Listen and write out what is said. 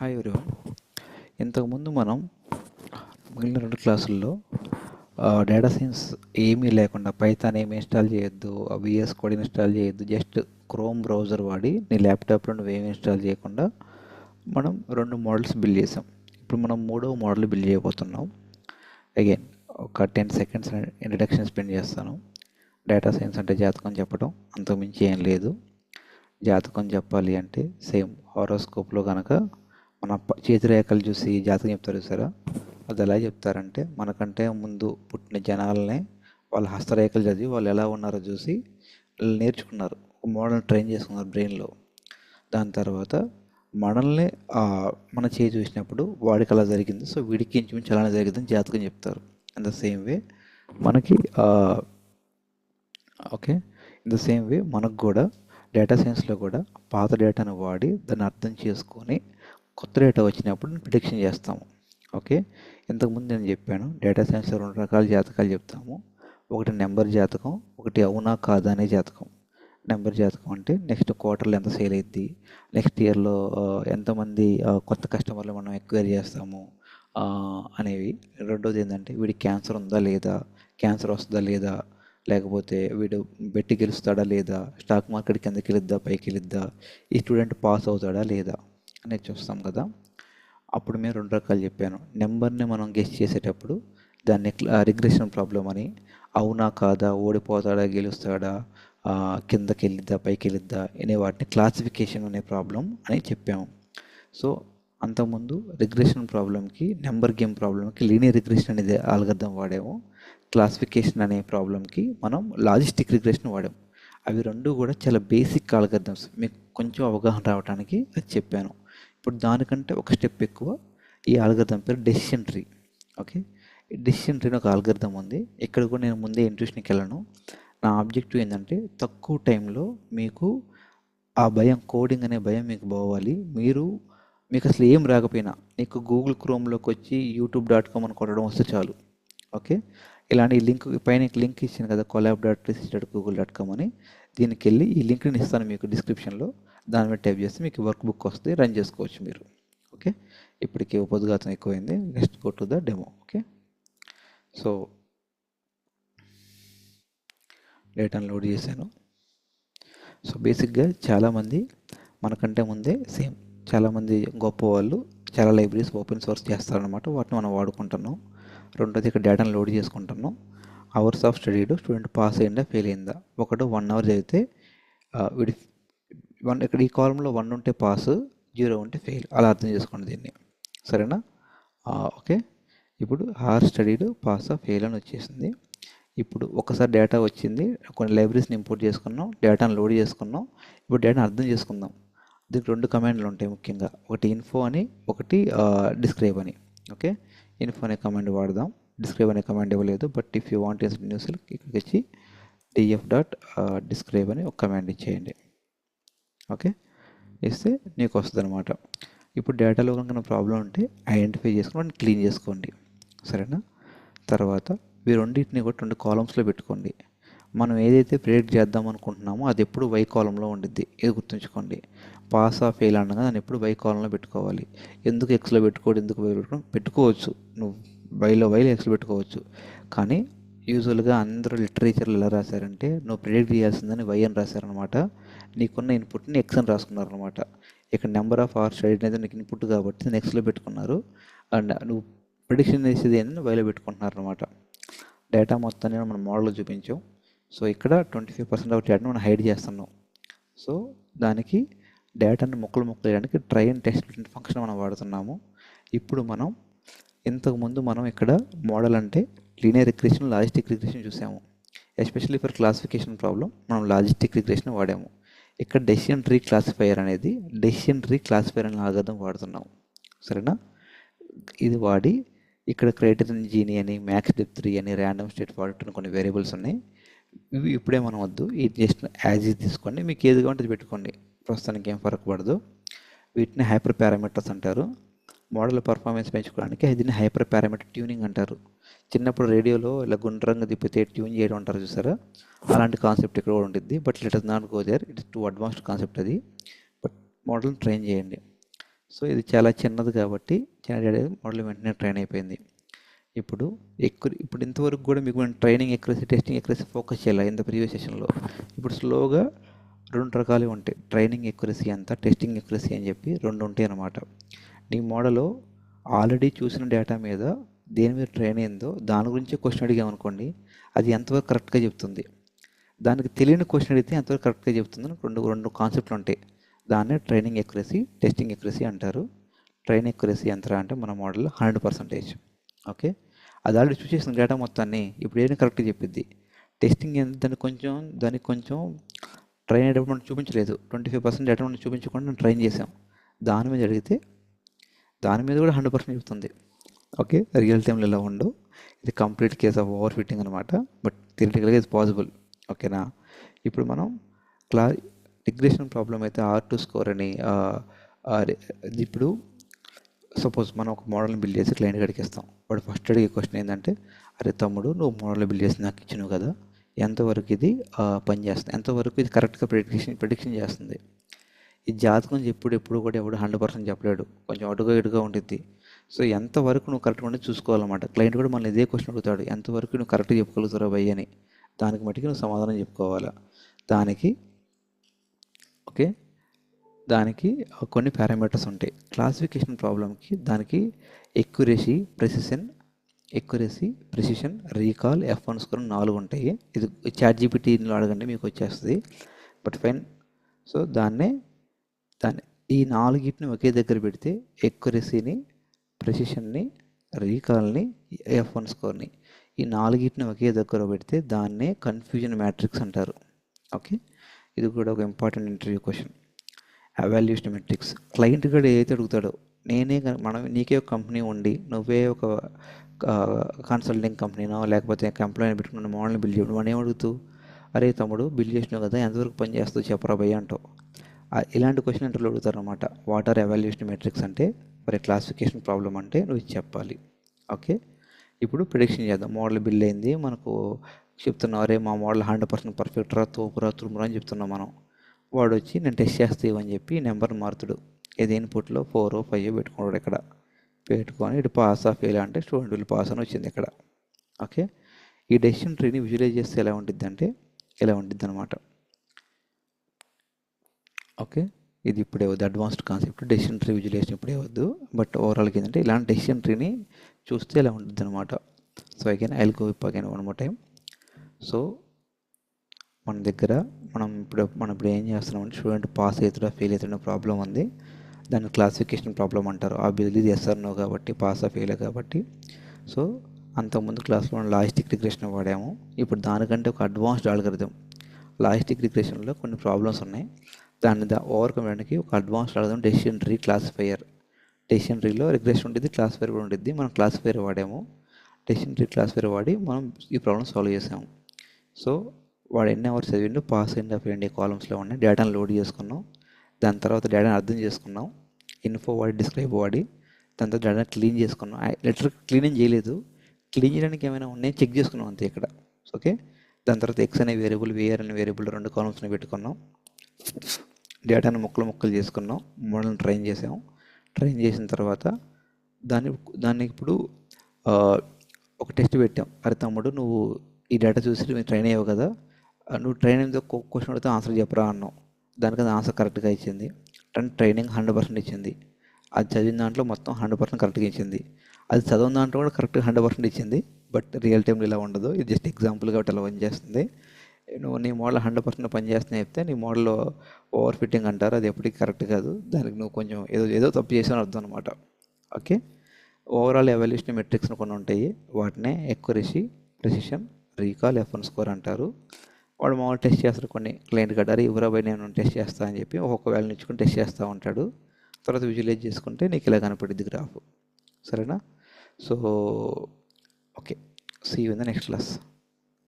Hi everyone. ఇంతకుముందు మనం మిగిలిన 2 క్లాసుల్లో డేటా సైన్స్ ఏమీ లేకుండా పైథాన్ ఏమి ఇన్స్టాల్ చేయొద్దు, విఎస్ కోడ్ ఇన్స్టాల్ చేయొద్దు, జస్ట్ క్రోమ్ బ్రౌజర్ వాడి నీ ల్యాప్టాప్లో నువ్వేమి ఇన్స్టాల్ చేయకుండా మనం 2 మోడల్స్ బిల్డ్ చేసాం. ఇప్పుడు మనం 3వ మోడల్ బిల్డ్ చేయబోతున్నాం. అగైన్ ఒక 10 సెకండ్స్ ఇంట్రడక్షన్ స్పెండ్ చేస్తాను. డేటా సైన్స్ అంటే జాతకం చెప్పడం, అంతకుమించి ఏం లేదు. జాతకం చెప్పాలి అంటే సేమ్ హారోస్కోప్లో కనుక మన చేతిరేఖలు చూసి జాతకం చెప్తారు చూసారా, అది ఎలా చెప్తారంటే మనకంటే ముందు పుట్టిన జనాలనే వాళ్ళ హస్తరేఖలు చదివి వాళ్ళు ఎలా ఉన్నారో చూసి నేర్చుకున్నారు, మోడల్ని ట్రైన్ చేసుకున్నారు బ్రెయిన్లో. దాని తర్వాత మనల్ని మన చేయి చూసినప్పుడు వాడికి అలా జరిగింది, సో వీడికి ఇంచుమించు అలానే జరిగిందని జాతకం చెప్తారు. ఇన్ ద సేమ్ వే మనకి okay in the same way మనకు కూడా డేటా సైన్స్లో కూడా పాత డేటాను వాడి దాన్ని అర్థం చేసుకొని కొత్త డేటా వచ్చినప్పుడు ప్రిడిక్షన్ చేస్తాము. ఓకే, ఇంతకుముందు నేను చెప్పాను డేటా సైన్స్లో 2 రకాల జాతకాలు చెప్తాము. ఒకటి నెంబర్ జాతకం, ఒకటి అవునా కాదా అనే జాతకం. నెంబర్ జాతకం అంటే నెక్స్ట్ క్వార్టర్లో ఎంత సేల్ అయ్యిద్ది, నెక్స్ట్ ఇయర్లో ఎంతమంది కొత్త కస్టమర్లు మనం ఎక్వైర్ చేస్తాము అనేవి. రెండోది ఏంటంటే వీడికి క్యాన్సర్ ఉందా లేదా, క్యాన్సర్ వస్తుందా లేదా, లేకపోతే వీడు బెట్టి గెలుస్తాడా లేదా, స్టాక్ మార్కెట్ కిందకి వెళ్ళిద్దా పైకి వెళ్ళిద్దా, ఈ స్టూడెంట్ పాస్ అవుతాడా లేదా అనేది చూస్తాం కదా. అప్పుడు మేము 2 రకాలు చెప్పాను. నెంబర్ని మనం గెస్ చేసేటప్పుడు దాన్ని రిగ్రెషన్ ప్రాబ్లం అని, అవునా కాదా, ఓడిపోతాడా గెలుస్తాడా, కిందకి వెళ్ళిద్దా పైకి వెళ్ళిద్దా అనే వాటిని క్లాసిఫికేషన్ అనే ప్రాబ్లం అని చెప్పాము. సో అంతకుముందు రిగ్రెషన్ ప్రాబ్లంకి, నెంబర్ గేమ్ ప్రాబ్లంకి లీనియర్ రిగ్రెషన్ అనేది ఆల్గరిథం వాడాము. క్లాసిఫికేషన్ అనే ప్రాబ్లంకి మనం లాజిస్టిక్ రిగ్రెషన్ వాడాము. అవి 2 కూడా చాలా బేసిక్ ఆల్గరిథమ్స్, మీకు కొంచెం అవగాహన రావడానికి అది చెప్పాను. ఇప్పుడు దానికంటే ఒక స్టెప్ ఎక్కువ ఈ ఆల్గరిథం పేరు డెసిషన్ ట్రీ. ఓకే, ఈ డెసిషన్ ట్రీ ఒక ఆల్గరిథం ఉంది. ఇక్కడ కూడా నేను ముందే ఇంట్యూషన్కి వెళ్ళను. నా ఆబ్జెక్టివ్ ఏంటంటే తక్కువ టైంలో మీకు ఆ భయం, కోడింగ్ అనే భయం మీకు పోవాలి. మీకు అసలు ఏం రాకపోయినా నీకు గూగుల్ క్రోమ్లోకి వచ్చి youtube.com అని కొట్టడం వస్తే చాలు. ఓకే, ఇలాంటి లింక్ పైన లింక్ ఇచ్చాను కదా, collab.research.google.com అని, దీనికి వెళ్ళి ఈ లింక్ని ఇస్తాను మీకు డిస్క్రిప్షన్లో. దాని మీద టైప్ చేస్తే మీకు వర్క్ బుక్ వస్తే రన్ చేసుకోవచ్చు మీరు. ఓకే, ఇప్పటికి ఉపద్ఘాతం ఎక్కువైంది. Next go to the demo. Okay, so డేటాను లోడ్ చేశాను. సో బేసిక్గా చాలామంది మనకంటే ముందే చాలామంది గొప్ప వాళ్ళు చాలా లైబ్రరీస్ ఓపెన్ సోర్స్ చేస్తారనమాట, వాటిని మనం వాడుకుంటున్నాం. రెండోది ఇక్కడ డేటాను లోడ్ చేసుకుంటున్నాం. అవర్స్ ఆఫ్ స్టడీడు, స్టూడెంట్ పాస్ అయిందా ఫెయిల్ అయిందా. ఒకటి 1 అవర్ చదివితే వీడి ఇక్కడ ఈ కాలంలో 1 ఉంటే పాస్, 0 ఉంటే ఫెయిల్, అలా అర్థం చేసుకోండి దీన్ని. సరేనా? ఓకే, ఇప్పుడు హార్ స్టడీడ్ పాస్ ఫెయిల్ అని వచ్చేసింది. ఇప్పుడు ఒకసారి డేటా వచ్చింది, కొన్ని లైబ్రరీస్ని ఇంపోర్ట్ చేసుకున్నాం, డేటాను లోడ్ చేసుకున్నాం. ఇప్పుడు డేటాను అర్థం చేసుకుందాం. దీనికి 2 కమాండ్లు ఉంటాయి ముఖ్యంగా, ఒకటి ఇన్ఫో అని, ఒకటి డిస్క్రైబ్ అని. ఓకే, ఇన్ఫో అనే కమాండ్ వాడదాం, డిస్క్రైబ్ అనే కమాండ్ ఇవ్వలేదు. But if you want news ఇక్కడికి వచ్చి df.describe అని ఒక కమాండ్ ఇచ్చేయండి. ఓకే, ఇస్తే నీకు వస్తుంది అనమాట. ఇప్పుడు డేటాలో కనుక ప్రాబ్లం ఉంటే ఐడెంటిఫై చేసుకొని క్లీన్ చేసుకోండి. సరేనా? తర్వాత ఈ రెండింటిని కూడా 2 కాలమ్స్లో పెట్టుకోండి. మనం ఏదైతే ప్రిడిక్ట్ చేద్దాం అనుకుంటున్నామో అది ఎప్పుడు వై కాలంలో ఉండిద్ది, ఇది గుర్తుంచుకోండి. పాస్ ఆ ఫెయిల్ అనగా దాన్ని ఎప్పుడు వై కాలంలో పెట్టుకోవాలి. ఎందుకు ఎక్స్లో పెట్టుకోవడం, ఎందుకు వై పెట్టుకోవచ్చు, నువ్వు వైలో ఎక్స్లో పెట్టుకోవచ్చు. కానీ యూజువల్గా అందరూ లిటరేచర్లు ఎలా రాశారంటే నువ్వు ప్రిడిక్ట్ చేయాల్సిందని వై అని రాశారనమాట, నీకున్న ఇన్పుట్ని ఎక్స్ అని రాసుకున్నారనమాట. ఇక్కడ నెంబర్ ఆఫ్ అవర్స్ స్టడీ అనేది నీకు ఇన్పుట్ కాబట్టి దాన్ని ఎక్స్లో పెట్టుకున్నారు, అండ్ నువ్వు ప్రిడిక్షన్ చేసేది ఏంటంటే వైలో పెట్టుకుంటున్నారు అనమాట. డేటా మొత్తాన్ని మనం మోడల్లో చూపించాం. సో ఇక్కడ 25% ఆఫ్ డేటాను మనం హైడ్ చేస్తున్నాం. సో దానికి డేటాను ముక్కలు చేయడానికి ట్రై అండ్ టెస్ట్ ఫంక్షన్ మనం వాడుతున్నాము. ఇప్పుడు ఇంతకుముందు మనం ఇక్కడ మోడల్ అంటే లీనియర్ రిగ్రెషన్, లాజిస్టిక్ రిగ్రెషన్ చూసాము. ఎస్పెషల్లీ ఫర్ క్లాసిఫికేషన్ ప్రాబ్లం మనం లాజిస్టిక్ రిగ్రెషన్ వాడాము. ఇక్కడ డెసిషన్ ట్రీ క్లాసిఫైయర్ అనేది డెసిషన్ ట్రీ క్లాసిఫైయర్ అనే ఆల్గరిథం వాడుతున్నాము. సరేనా? ఇది వాడి ఇక్కడ క్రైటీరియన్ జీని అని, మ్యాక్స్ డెప్త్ 3 అని, ర్యాండమ్ స్టేట్ ఫాల్ట్ అని కొన్ని వేరియబుల్స్ ఉన్నాయి. ఇవి ఇప్పుడే మనం వద్దు, ఇది జస్ట్ యాజ్ ఇది తీసుకోండి, మీకు ఏది కావాలంటే పెట్టుకోండి, ప్రస్తుతానికి ఏం ఫరక్ పడదు. వీటిని హైపర్ పారామీటర్స్ అంటారు. మోడల్ పర్ఫార్మెన్స్ పెంచుకోవడానికి దీన్ని హైపర్ పారామీటర్ ట్యూనింగ్ అంటారు. చిన్నప్పుడు రేడియోలో ఇలా గుండ్రంగా తిప్పితే ట్యూన్ చేయడం అంటారు చూసారా, అలాంటి కాన్సెప్ట్ ఇక్కడ కూడా ఉంటుంది. But let us not go there, it's too advanced concept అది. బట్ మోడల్ని ట్రైన్ చేయండి. సో ఇది చాలా చిన్నది కాబట్టి చిన్న డేటా మోడల్ వెంటనే ట్రైన్ అయిపోయింది. ఇప్పుడు ఇప్పుడు ఇంతవరకు కూడా మీకు మనం training accuracy, testing accuracy focus చేయాలి ఇంత ప్రీవియస్ సెషన్లో. ఇప్పుడు స్లోగా 2 రకాలు ఉంటాయి, ట్రైనింగ్ ఎక్యురసీ అంత, టెస్టింగ్ ఎక్యురసీ అని చెప్పి 2 ఉంటాయి అన్నమాట. నీ మోడల్ ఆల్రెడీ చూసిన డేటా మీద దేని మీద ట్రైన్ అయిందో దాని గురించి క్వశ్చన్ అడిగామనుకోండి, అది ఎంతవరకు కరెక్ట్గా చెప్తుంది. దానికి తెలియని క్వశ్చన్ అడిగితే ఎంతవరకు కరెక్ట్గా చెప్తుందని రెండు కాన్సెప్ట్లు ఉంటాయి. దాన్నే ట్రైనింగ్ ఎక్యురసీ, టెస్టింగ్ ఎక్యురసీ అంటారు. ట్రైన్ ఎక్యురసీ ఎంత అంటే మన మోడల్ 100%. ఓకే, అది ఆల్రెడీ చూసేసిన డేటా మొత్తాన్ని ఇప్పుడు ఏదైనా కరెక్ట్గా చెప్పిద్ది. టెస్టింగ్ దానికి కొంచెం ట్రైన్ అయ్యేటప్పుడు మనం చూపించలేదు, 25% డేటా మనం చూపించకుండా మనం ట్రైన్ చేసాం. దాని మీద అడిగితే దాని మీద కూడా 100% చెప్తుంది. ఓకే, రియల్ టైంలో ఇలా ఉండవు. ఇది complete case of over fitting అనమాట. బట్ థియరిటికల్గా ఇది పాసిబుల్. ఓకేనా, ఇప్పుడు మనం రిగ్రెషన్ ప్రాబ్లం అయితే R2 స్కోర్ అని ఇప్పుడు సపోజ్ మనం ఒక మోడల్ని బిల్డ్ చేసి క్లయింట్ కాడికి ఇస్తాం. వాడు ఫస్ట్ అడిగే క్వశ్చన్ ఏంటంటే, అరే తమ్ముడు నువ్వు మోడల్ బిల్డ్ చేసి నాకు ఇచ్చినావు కదా, ఎంతవరకు ఇది పని చేస్తుంది, ఎంతవరకు ఇది కరెక్ట్గా ప్రిడిక్షన్ చేస్తుంది. ఈ జాతకం ఎప్పుడు కూడా ఎవడు 100% చెప్పలేడు, కొంచెం అటుగా ఇటుగా ఉంటుంది. సో ఎంతవరకు నువ్వు కరెక్ట్గా ఉండి చూసుకోవాలన్నమాట. క్లయింట్ కూడా మన ఇదే క్వశ్చన్ అడుగుతాడు, ఎంతవరకు నువ్వు కరెక్ట్గా చెప్పగలుగుతారా భయ్య అని. దానికి మట్టుకు నువ్వు సమాధానం చెప్పుకోవాలా. దానికి కొన్ని పారామీటర్స్ ఉంటాయి. క్లాసిఫికేషన్ ప్రాబ్లంకి దానికి accuracy, precision, recall, F1 score 4 ఉంటాయి. ఇది ChatGPTలో అడగండి మీకు వచ్చేస్తుంది. But fine. సో దాన్ని ఈ 4ని ఒకే దగ్గర పెడితే ఎక్యురసీని, ప్రెసిషన్ని, రీకాల్ని, F1 స్కోర్ని, ఈ 4ని ఒకే దగ్గర పెడితే దాన్నే కన్ఫ్యూజన్ మ్యాట్రిక్స్ అంటారు. ఓకే, ఇది కూడా ఒక important interview question. Evaluation metrics client కూడా ఏదైతే అడుగుతాడో, నీకే ఒక కంపెనీ ఉండి నువ్వే ఒక కన్సల్టింగ్ కంపెనీనో లేకపోతే ఎంప్లాయీని పెట్టుకున్న మోడల్ని బిల్డ్ చేయడం, మనం ఏమడుగుతూ, అరే తమ్ముడు బిల్డ్ చేసినావు కదా ఎంతవరకు పని చేస్తావు చెప్పరా భయ్య అంటావు. ఇలాంటి క్వశ్చన్ ఇంటర్వ్యూలో అడుగుతారు అనమాట. వాట్ ఆర్ ఎవాల్యుయేషన్ మెట్రిక్స్ అంటే మరి క్లాసిఫికేషన్ ప్రాబ్లం అంటే నువ్వు చెప్పాలి. ఓకే, ఇప్పుడు ప్రిడిక్షన్ చేద్దాం. మోడల్ బిల్డ్ అయింది, మనకు చెప్తున్నాం అరే మా మోడల్ 100% పర్ఫెక్ట్ రా, తోపురా, తురుమురా అని చెప్తున్నాం మనం. వాడు వచ్చి నేను టెస్ట్ చేస్తావు అని చెప్పి నెంబర్ మారుతాడు. ఏది ఇన్పుట్లో 4 or 5 పెట్టుకున్నాడు. ఇక్కడ పెట్టుకొని ఇటు పాస్ ఆఫ్ ఫెయిల్ అంటే స్టూడెంట్ will పాస్ అని వచ్చింది ఇక్కడ. ఓకే, ఈ డెసిషన్ ట్రీని విజువలైజ్ చేస్తే ఎలా ఉంటుంది అంటే ఇలా ఉంటుంది అనమాట. ఓకే, ఇది ఇప్పుడే వద్దు, advanced concept. Decision tree visualisation ఇప్పుడే వద్దు. బట్ ఓవరాల్గా ఏంటంటే ఇలాంటి డెసిషన్ ట్రీని చూస్తే ఇలా ఉంటుంది అనమాట. So again I will go again one more time. So మనం ఇప్పుడు ఏం చేస్తున్నామంటే స్టూడెంట్ పాస్ అవుతాడా ఫెయిల్ అవుతాడా ప్రాబ్లం ఉంది. దాన్ని క్లాసిఫికేషన్ ప్రాబ్లం అంటారు. ఆబ్వియస్లీ ఇది ఎస్ ఆర్ నో కాబట్టి, పాస్ ఆ ఫెయిల్ కాబట్టి. సో అంతకుముందు క్లాస్లో మనం లాజిస్టిక్ రిగ్రెషన్ వాడాము. ఇప్పుడు దానికంటే ఒక అడ్వాన్స్డ్ ఆల్గరిథం. లాజిస్టిక్ రిగ్రెషన్లో కొన్ని ప్రాబ్లమ్స్ ఉన్నాయి, దాన్ని ఓవర్కమ్ చేయడానికి ఒక advanced algorithm decision tree classifier. Decision ట్రీలో రిగ్రెషన్ ఉంటుంది, క్లాసిఫైయర్ కూడా ఉంటుంది. మనం క్లాసిఫైయర్ వాడాము. డెసిషన్ ట్రీ క్లాసిఫైయర్ వాడి మనం ఈ ప్రాబ్లమ్ సాల్వ్ చేసాము. సో వాడు ఎన్ని అవర్స్ చదివిండు, పాస్ అయిందా ఫెయిల్ అయ్యింది కాలమ్స్లో ఉన్నాయి. డేటాను లోడ్ చేసుకున్నాం. దాని తర్వాత డేటాను అర్థం చేసుకున్నాం. ఇన్ఫో వాడి, డిస్క్రైబ్ వాడి, దాని తర్వాత డేటాను క్లీన్ చేసుకున్నాం. లెటర్ క్లీన్ ఏం చేయలేదు, క్లీన్ చేయడానికి ఏమైనా ఉన్నాయి చెక్ చేసుకున్నాం అంతే ఇక్కడ. ఓకే, దాని తర్వాత X అనే వేరియబుల్, VR అనే వేరియబుల్ 2 కాలమ్స్ని పెట్టుకున్నాం. డేటాను ముక్కలు చేసుకున్నాం. మోడల్ని ట్రైన్ చేసాం. ట్రైన్ చేసిన తర్వాత దాన్ని ఇప్పుడు ఒక టెస్ట్ పెట్టాం. అరే తమ్ముడు నువ్వు ఈ డేటా చూసి ట్రైన్ అయ్యావు కదా, నువ్వు ట్రైన్ అయిన క్వశ్చన్ అడిగితే ఆన్సర్ చెప్పరా అన్నావు. దానికి అది ఆన్సర్ కరెక్ట్గా ఇచ్చింది. ట్రైనింగ్ 100% ఇచ్చింది. అది చదివిన దాంట్లో మొత్తం 100% కరెక్ట్గా ఇచ్చింది. అది చదివిన దాంట్లో కూడా కరెక్ట్గా 100% ఇచ్చింది. బట్ రియల్ టైంలో ఇలా ఉండదు. ఇది జస్ట్ ఎగ్జాంపుల్ కాబట్టి అలా పనిచేస్తుంది. నువ్వు నీ మోడల్ 100% పనిచేస్తున్నా చెప్తే నీ మోడల్లో ఓవర్ ఫిట్టింగ్ అంటారు. అది ఎప్పటికీ కరెక్ట్ కాదు. దానికి నువ్వు కొంచెం ఏదో తప్పు చేసావు అర్థం అనమాట. ఓకే, ఓవరాల్ ఎవాల్యుయేషన్ మెట్రిక్స్ కొన్ని ఉంటాయి. వాటినే accuracy, precision, recall, F1 score అంటారు. వాడు మామూలు టెస్ట్ చేస్తారు. కొన్ని క్లయింట్ గడ్డారు ఇవ్వరాబాయి నేను టెస్ట్ చేస్తా అని చెప్పి ఒక్కొక్క వాల్యూ ఇచ్చుకొని టెస్ట్ చేస్తూ ఉంటాడు. తర్వాత విజువలైజ్ చేసుకుంటే నీకు ఇలా కనపడుద్ది గ్రాఫ్. సరేనా? So okay, see you in the next class.